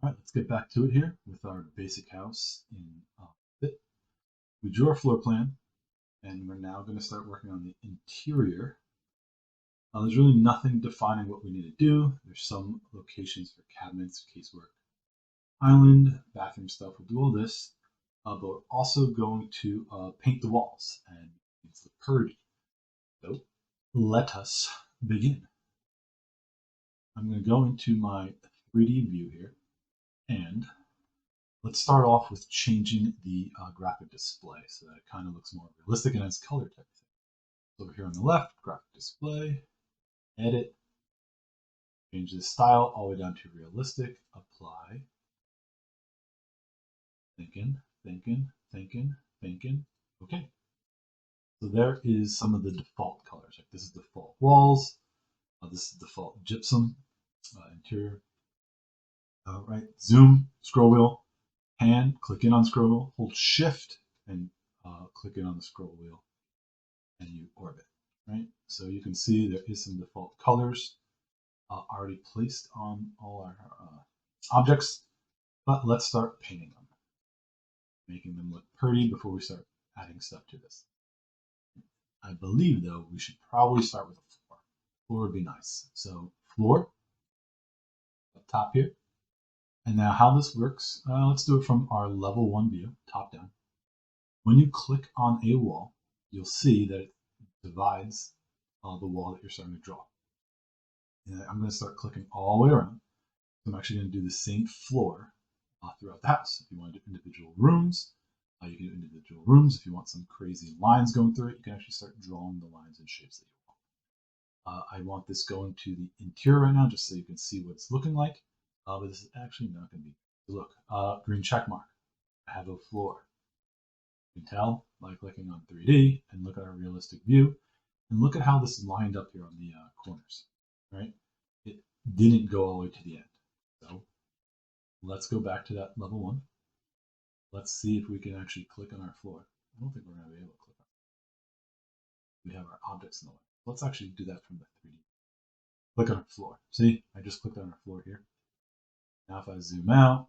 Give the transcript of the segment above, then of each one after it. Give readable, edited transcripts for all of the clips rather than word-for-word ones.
All right, let's get back to it here with our basic house in Revit. We drew our floor plan, and we're now going to start working on the interior. There's really nothing defining what we need to do. There's some locations for cabinets, casework, island, bathroom stuff. We'll do all this, but we're also going to paint the walls, and it's the purdy. So let us begin. I'm going to go into my 3D view here, and let's start off with changing the graphic display so that it kind of looks more realistic and has color type thing. So over here on the left, graphic display, edit, change the style all the way down to realistic, apply, thinking, thinking, thinking, thinking. Okay. So there is some of the default colors. Like this is default walls. This is default gypsum interior. Right. Zoom, scroll wheel, pan, click in on scroll wheel, hold shift and click in on the scroll wheel and you orbit, right? So you can see there is some default colors already placed on all our objects, but let's start painting them, making them look pretty before we start adding stuff to this. I believe though, we should probably start with a floor. Floor would be nice. So floor, up top here. And now how this works, let's do it from our level 1 view, top down. When you click on a wall, you'll see that it divides the wall that you're starting to draw. And I'm going to start clicking all the way around. I'm actually going to do the same floor throughout the house. If you want to do individual rooms, you can do individual rooms. If you want some crazy lines going through it, you can actually start drawing the lines and shapes that you want. I want this going to the interior right now, just so you can see what it's looking like. But this is actually not going to be. Look, green check mark. I have a floor. You can tell by clicking on 3D and look at our realistic view, and look at how this is lined up here on the corners. Right? It didn't go all the way to the end. So let's go back to that level 1. Let's see if we can actually click on our floor. I don't think we're going to be able to click on it. We have our objects in the way. Let's actually do that from the 3D. Click on our floor. See, I just clicked on our floor here. Now if I zoom out,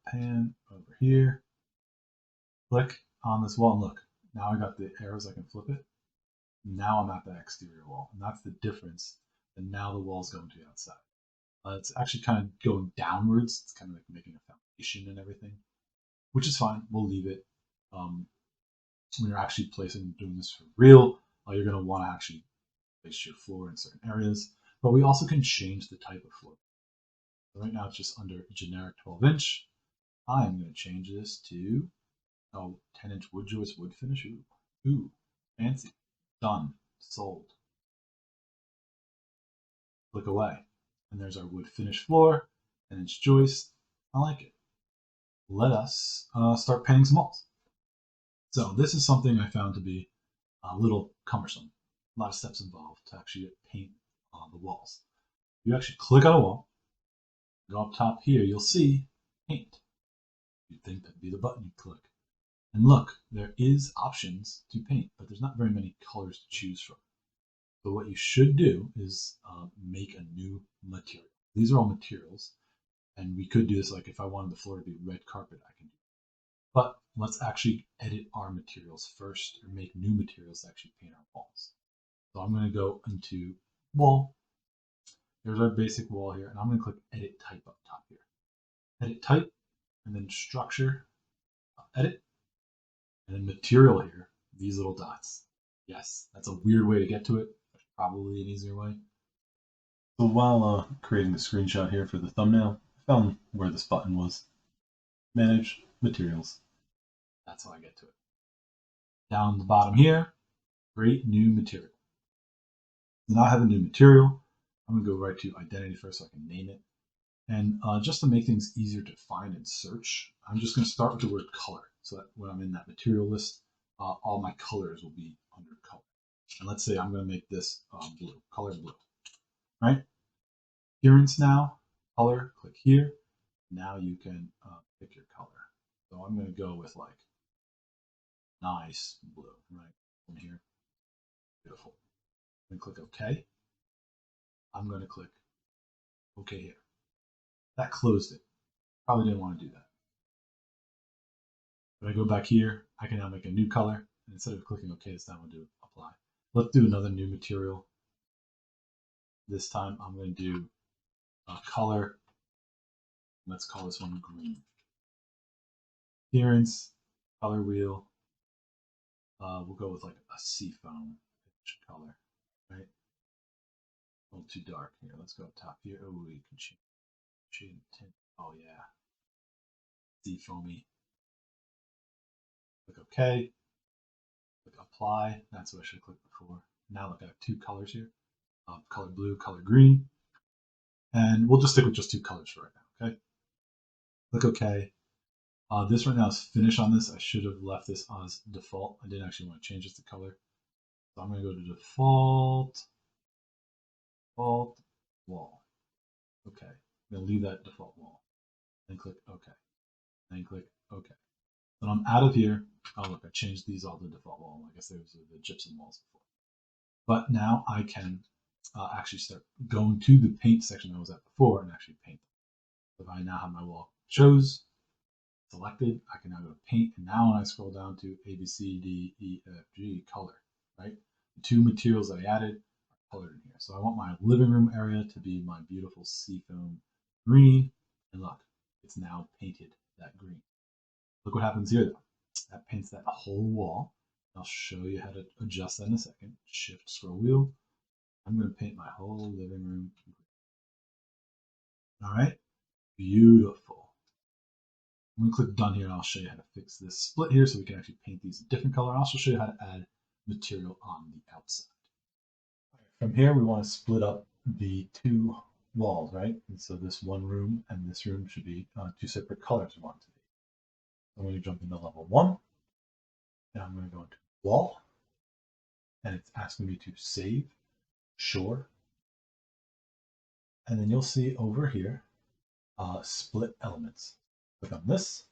pan over here, click on this wall, and look, now I got the arrows, I can flip it. Now I'm at the exterior wall, and that's the difference. And now the wall's going to the outside. It's actually kind of going downwards. It's kind of like making a foundation and everything, which is fine. We'll leave it. When you're actually doing this for real, you're going to want to actually place your floor in certain areas. But we also can change the type of floor. So right now it's just under generic 12-inch. I'm going to change this to 10-inch wood joist wood finish. Ooh, fancy. Done. Sold. Click away. And there's our wood finish floor, 10-inch joist. I like it. Let us start painting some walls. So this is something I found to be a little cumbersome. A lot of steps involved to actually paint the walls. You actually click on a wall, go up top here, you'll see paint. You'd think that'd be the button you click. And look, there is options to paint, but there's not very many colors to choose from. So what you should do is make a new material. These are all materials, and we could do this like if I wanted the floor to be red carpet, I can do it. But let's actually edit our materials first, or make new materials to actually paint our walls. So I'm going to go into wall. There's our basic wall here, and I'm going to click edit type up top here. Edit type, and then structure, edit, and then material here, these little dots. Yes, that's a weird way to get to it. There's probably an easier way. So while creating the screenshot here for the thumbnail, I found where this button was. Manage materials. That's how I get to it. Down the bottom here, create new material. Now I have a new material. I'm going to go right to identity first so I can name it. And just to make things easier to find and search, I'm just going to start with the word color. So that when I'm in that material list, all my colors will be under color. And let's say I'm going to make this blue, color blue. Right? Appearance now, color, click here. Now you can pick your color. So I'm going to go with like nice blue, right? From here. Beautiful. I'm going to click OK. I'm going to click OK here. That closed it. Probably didn't want to do that. If I go back here, I can now make a new color. And instead of clicking OK, this time I'll do apply. Let's do another new material. This time I'm going to do a color. Let's call this one green. Appearance, color wheel. We'll go with like a seafoam color, right? A little too dark here. Let's go up top here. Oh, we can change tint. Oh yeah, seafoamy. Click OK. Click apply. That's what I should have clicked before. Now look, I have two colors here. Color blue, color green. And we'll just stick with just two colors for right now, okay? Click OK. This right now is finished on this. I should have left this as default. I didn't actually want to change this to color. So I'm going to go to default, wall. Okay, I'm going to leave that default wall. Then click OK. Then click OK. Then I'm out of here. Oh, look, I changed these all to default wall. I guess those are the gypsum walls before. But now I can actually start going to the paint section I was at before and actually paint them. If I now have my wall selected, I can now go to paint, and now when I scroll down to A, B, C, D, E, F, G, color, right? The two materials that I added are colored in here. So I want my living room area to be my beautiful seafoam green, and look, it's now painted that green. Look what happens here though. That paints that whole wall. I'll show you how to adjust that in a second. Shift scroll wheel. I'm going to paint my whole living room green. All right, beautiful. I'm going to click done here and I'll show you how to fix this split here so we can actually paint these a different color. I'll also show you how to add material on the outside. From here, we want to split up the two walls, right? And so this one room and this room should be two separate colors we want it to be. I'm going to jump into level 1 and I'm going to go into wall and it's asking me to save, shore. And then you'll see over here, split elements. Click on this.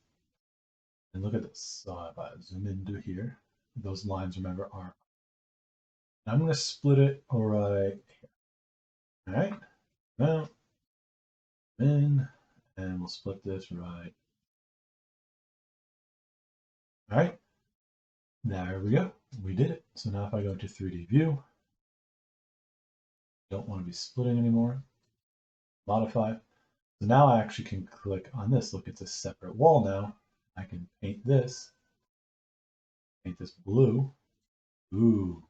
And look at this. So if I zoom into here, those lines, remember, are. I'm going to split it right here. All right. Now, in, and we'll split this right. All right. There we go. We did it. So now if I go to 3D view, don't want to be splitting anymore. Modify. So now I actually can click on this. Look, it's a separate wall now. I can paint this. Paint this blue. Ooh.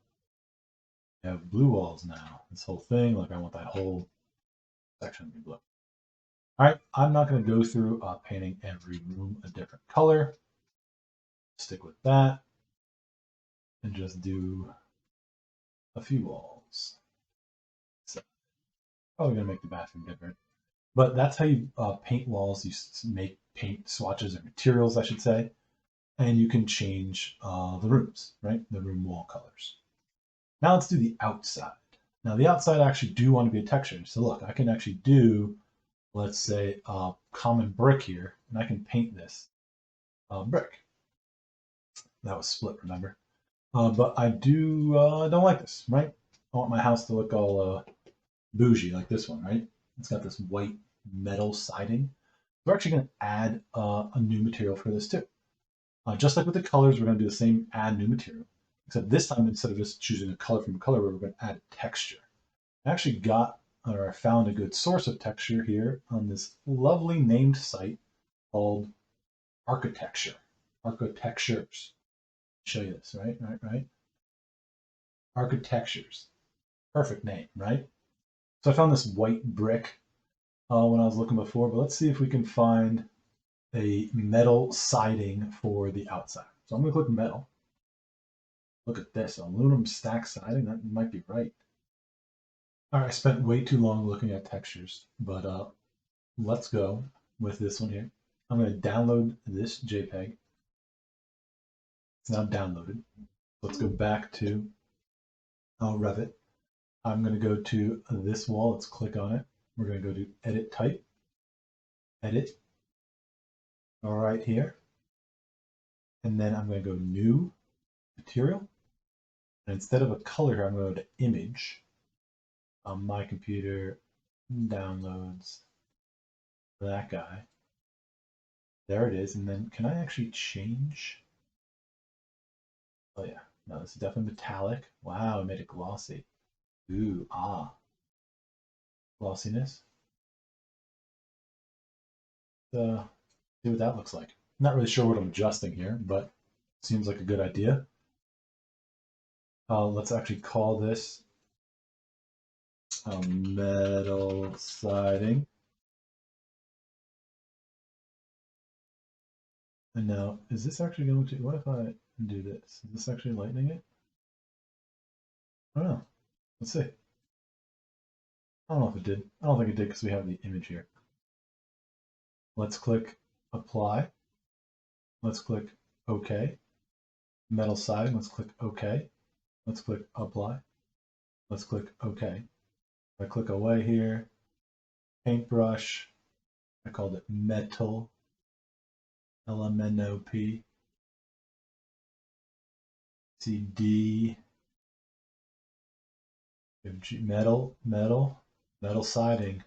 I have blue walls now. This whole thing, like I want that whole section to be blue. All right, I'm not going to go through painting every room a different color. Stick with that and just do a few walls. So, probably going to make the bathroom different. But that's how you paint walls. You make paint swatches or materials, I should say. And you can change the rooms, right? The room wall colors. Now let's do the outside. Now the outside I actually do want to be a texture. So look, I can actually do, let's say, common brick here, and I can paint this brick. That was split, remember? But I don't like this, right? I want my house to look all bougie like this one, right? It's got this white metal siding. We're actually going to add a new material for this too. Just like with the colors, we're going to do the same add new material. Except this time, instead of just choosing a color from a color, we're going to add texture. I actually I found a good source of texture here on this lovely named site called Architecture. Architectures. Show you this, right? Architectures. Perfect name, right? So I found this white brick when I was looking before, but let's see if we can find a metal siding for the outside. So I'm going to click metal. Look at this, aluminum stack siding. That might be right. All right, I spent way too long looking at textures, but let's go with this one here. I'm going to download this JPEG. It's now downloaded. Let's go back to Revit. I'm going to go to this wall. Let's click on it. We're going to go to Edit Type, Edit, all right here. And then I'm going to go New Material. And instead of a color here, I'm going to go to Image. On my computer, downloads. that guy. There it is. And then can I actually change? Oh yeah, no, this is definitely metallic. Wow, I made it glossy. Ooh, glossiness. See what that looks like. Not really sure what I'm adjusting here, but seems like a good idea. Let's actually call this metal siding. And now, is this actually going to, what if I do this? Is this actually lightening it? I don't know. Let's see. I don't know if it did. I don't think it did because we have the image here. Let's click apply. Let's click OK. Metal siding, let's click OK. Let's click apply. Let's click OK. If I click away here, paintbrush, I called it metal, LMNOP, CD, metal siding.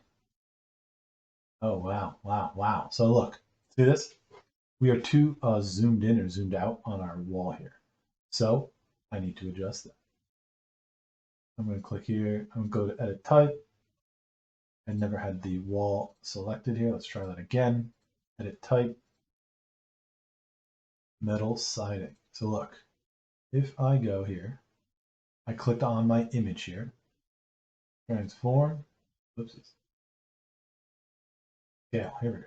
Oh, wow, wow, wow. So look, see this? We are too zoomed in or zoomed out on our wall here. So I need to adjust that. I'm going to click here. I'm going to go to edit type. I never had the wall selected here. Let's try that again. Edit type, metal siding. So look, if I go here, I clicked on my image here, transform, whoopsies, scale, here we go.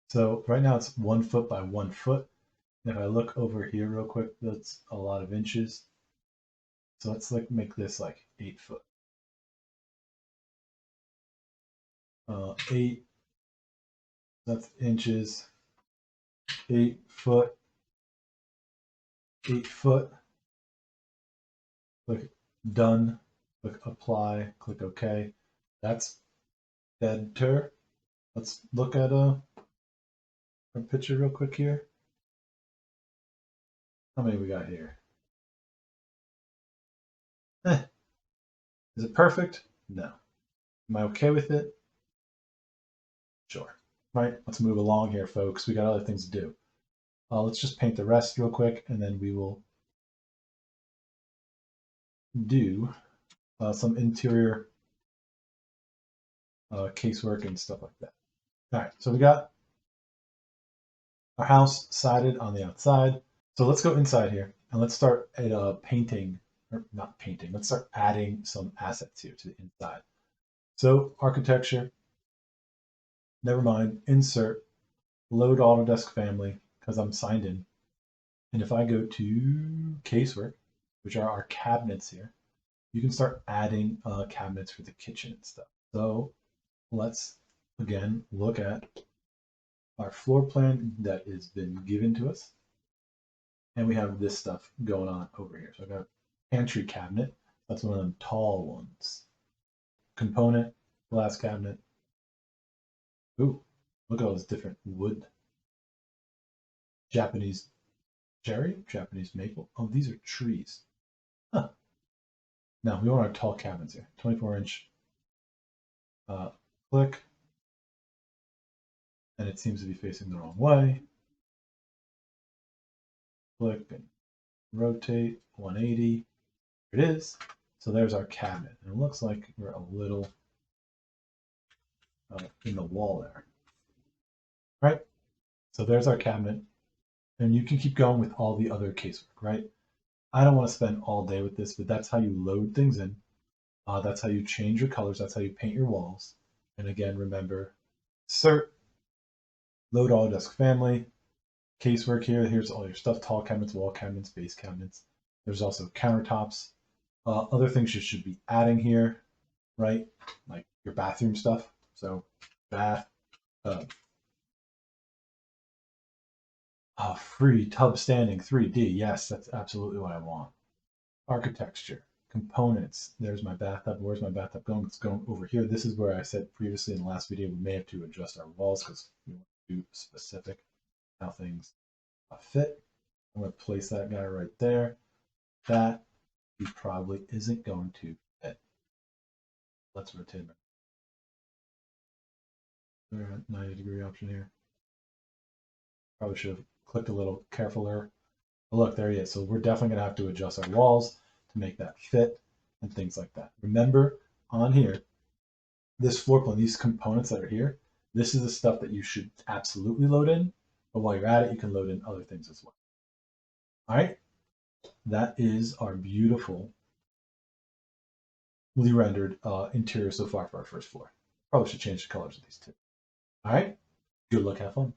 So right now it's 1 foot by 1 foot. And if I look over here real quick, that's a lot of inches. So let's like make this like 8 foot. 8, that's inches, 8 foot, 8 foot. Click done, click apply, click OK. That's better. Let's look at a picture real quick here. How many we got here? Is it perfect? No. Am I okay with it? Sure. Right, let's move along here, folks. We got other things to do. Let's just paint the rest real quick, and then we will do some interior casework and stuff like that. All right, so we got our house sided on the outside. So let's go inside here, and let's start at painting, or not painting, let's start adding some assets here to the inside. So architecture, never mind, insert, load Autodesk family, because I'm signed in. And if I go to casework, which are our cabinets here, you can start adding cabinets for the kitchen and stuff. So let's again look at our floor plan that has been given to us. And we have this stuff going on over here. So I've got a pantry cabinet. That's one of them tall ones. Component, glass cabinet. Ooh, look at all this different wood. Japanese cherry, Japanese maple. Oh, these are trees. Huh. Now we want our tall cabinets here. 24-inch. Click. And it seems to be facing the wrong way. Click and rotate 180. Here it is. So there's our cabinet. And it looks like we're a little in the wall there. Right? So there's our cabinet. And you can keep going with all the other casework, right? I don't want to spend all day with this, but that's how you load things in. That's how you change your colors. That's how you paint your walls. And again, remember, insert, load Autodesk family, casework here. Here's all your stuff, tall cabinets, wall cabinets, base cabinets. There's also countertops. Other things you should be adding here, right? Like your bathroom stuff. So bath, free tub standing 3D. Yes, that's absolutely what I want. Architecture, components. There's my bathtub. Where's my bathtub going? It's going over here. This is where I said previously in the last video, we may have to adjust our walls because we want to do specific how things fit. I'm going to place that guy right there. That he probably isn't going to fit. Let's rotate him. Another 90-degree option here. Probably should have clicked a little carefuler. But look, there he is. So we're definitely going to have to adjust our walls to make that fit and things like that. Remember, on here, this floor plan, these components that are here, this is the stuff that you should absolutely load in. But while you're at it, you can load in other things as well. All right, that is our beautifully rendered interior so far for our first floor. Probably should change the colors of these two. All right, good luck, have fun.